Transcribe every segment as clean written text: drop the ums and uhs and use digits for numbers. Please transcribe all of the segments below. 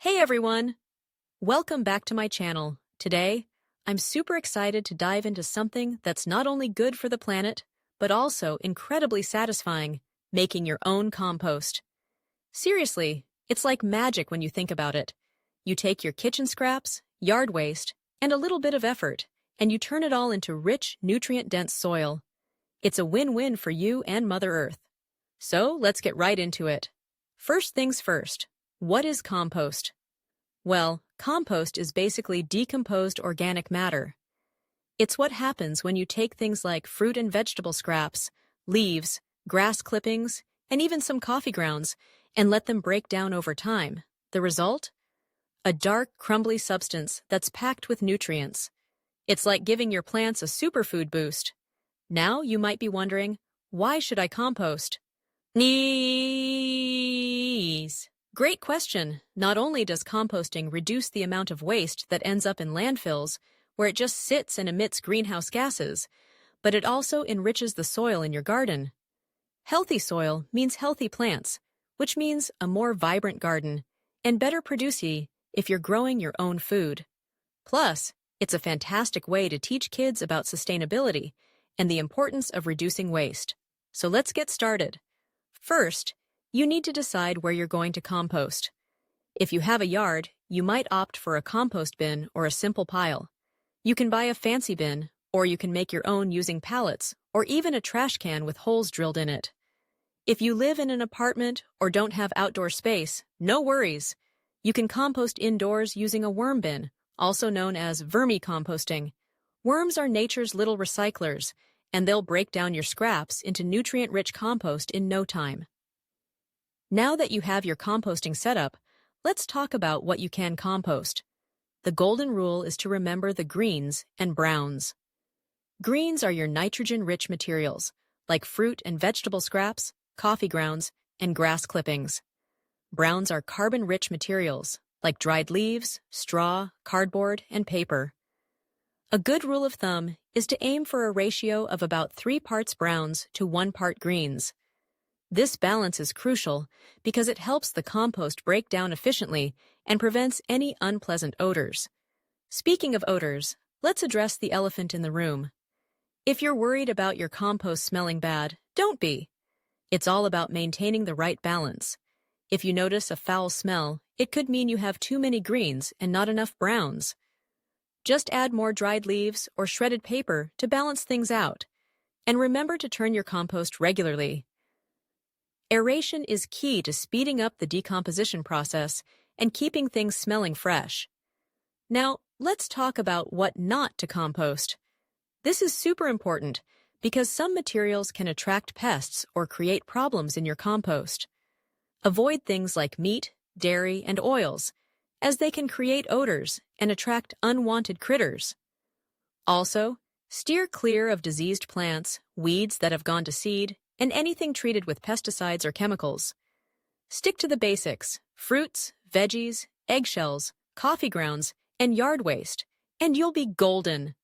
Hey everyone! Welcome back to my channel. Today, I'm super excited to dive into something that's not only good for the planet, but also incredibly satisfying, making your own compost. Seriously, it's like magic when you think about it. You take your kitchen scraps, yard waste, and a little bit of effort, and you turn it all into rich, nutrient-dense soil. It's a win-win for you and Mother Earth. So let's get right into it. First things first, what is compost? Well, compost is basically decomposed organic matter. It's what happens when you take things like fruit and vegetable scraps, leaves, grass clippings, and even some coffee grounds, and let them break down over time. The result? A dark, crumbly substance that's packed with nutrients. It's like giving your plants a superfood boost. Now you might be wondering, why should I compost? Great question. Not only does composting reduce the amount of waste that ends up in landfills, where it just sits and emits greenhouse gases, but it also enriches the soil in your garden. Healthy soil means healthy plants, which means a more vibrant garden, and better produce if you're growing your own food. Plus, it's a fantastic way to teach kids about sustainability and the importance of reducing waste. So let's get started. First, you need to decide where you're going to compost. If you have a yard, you might opt for a compost bin or a simple pile. You can buy a fancy bin, or you can make your own using pallets, or even a trash can with holes drilled in it. If you live in an apartment or don't have outdoor space, no worries. You can compost indoors using a worm bin, also known as vermicomposting. Worms are nature's little recyclers, and they'll break down your scraps into nutrient-rich compost in no time. Now that you have your composting set up, let's talk about what you can compost. The golden rule is to remember the greens and browns. Greens are your nitrogen-rich materials, like fruit and vegetable scraps, coffee grounds, and grass clippings. Browns are carbon-rich materials, like dried leaves, straw, cardboard, and paper. A good rule of thumb is to aim for a ratio of about 3 parts browns to 1 part greens. This balance is crucial because it helps the compost break down efficiently and prevents any unpleasant odors. Speaking of odors, let's address the elephant in the room. If you're worried about your compost smelling bad, don't be. It's all about maintaining the right balance. If you notice a foul smell, it could mean you have too many greens and not enough browns. Just add more dried leaves or shredded paper to balance things out. And remember to turn your compost regularly. Aeration is key to speeding up the decomposition process and keeping things smelling fresh. Now, let's talk about what not to compost. This is super important because some materials can attract pests or create problems in your compost. Avoid things like meat, dairy, and oils, as they can create odors and attract unwanted critters. Also, steer clear of diseased plants, weeds that have gone to seed, and anything treated with pesticides or chemicals. Stick to the basics: fruits, veggies, eggshells, coffee grounds, and yard waste, and you'll be golden.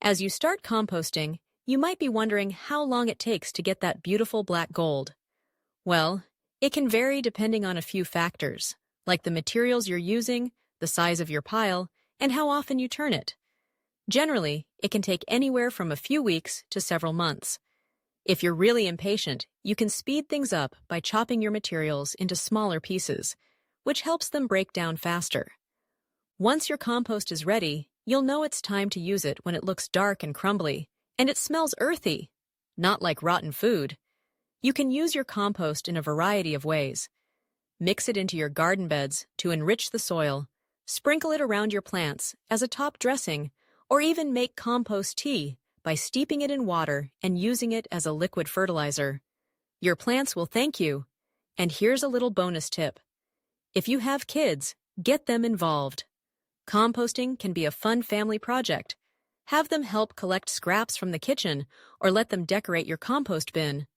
As you start composting, you might be wondering how long it takes to get that beautiful black gold. Well, it can vary depending on a few factors, like the materials you're using, the size of your pile, and how often you turn it. Generally, it can take anywhere from a few weeks to several months. If you're really impatient, you can speed things up by chopping your materials into smaller pieces, which helps them break down faster. Once your compost is ready, you'll know it's time to use it when it looks dark and crumbly, and it smells earthy, not like rotten food. You can use your compost in a variety of ways. Mix it into your garden beds to enrich the soil, sprinkle it around your plants as a top dressing, or even make compost tea by steeping it in water and using it as a liquid fertilizer. Your plants will thank you. And here's a little bonus tip. If you have kids, get them involved. Composting can be a fun family project. Have them help collect scraps from the kitchen or let them decorate your compost bin.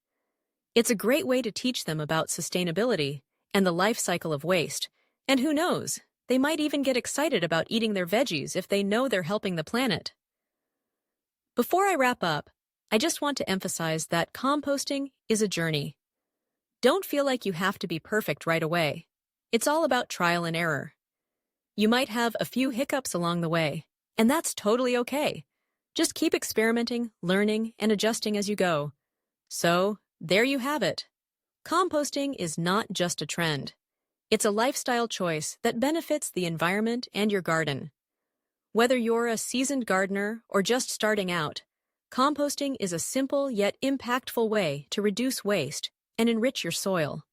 It's a great way to teach them about sustainability and the life cycle of waste. And who knows, they might even get excited about eating their veggies if they know they're helping the planet. Before I wrap up, I just want to emphasize that composting is a journey. Don't feel like you have to be perfect right away. It's all about trial and error. You might have a few hiccups along the way, and that's totally okay. Just keep experimenting, learning, and adjusting as you go. So, there you have it. Composting is not just a trend. It's a lifestyle choice that benefits the environment and your garden. Whether you're a seasoned gardener or just starting out, composting is a simple yet impactful way to reduce waste and enrich your soil.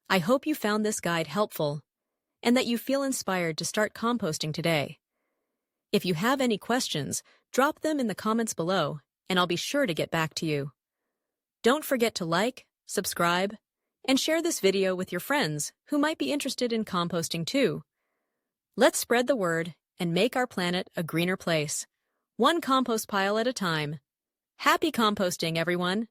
I hope you found this guide helpful and that you feel inspired to start composting today. If you have any questions, drop them in the comments below, and I'll be sure to get back to you. Don't forget to like, subscribe, and share this video with your friends who might be interested in composting too. Let's spread the word and make our planet a greener place, one compost pile at a time. Happy composting, everyone!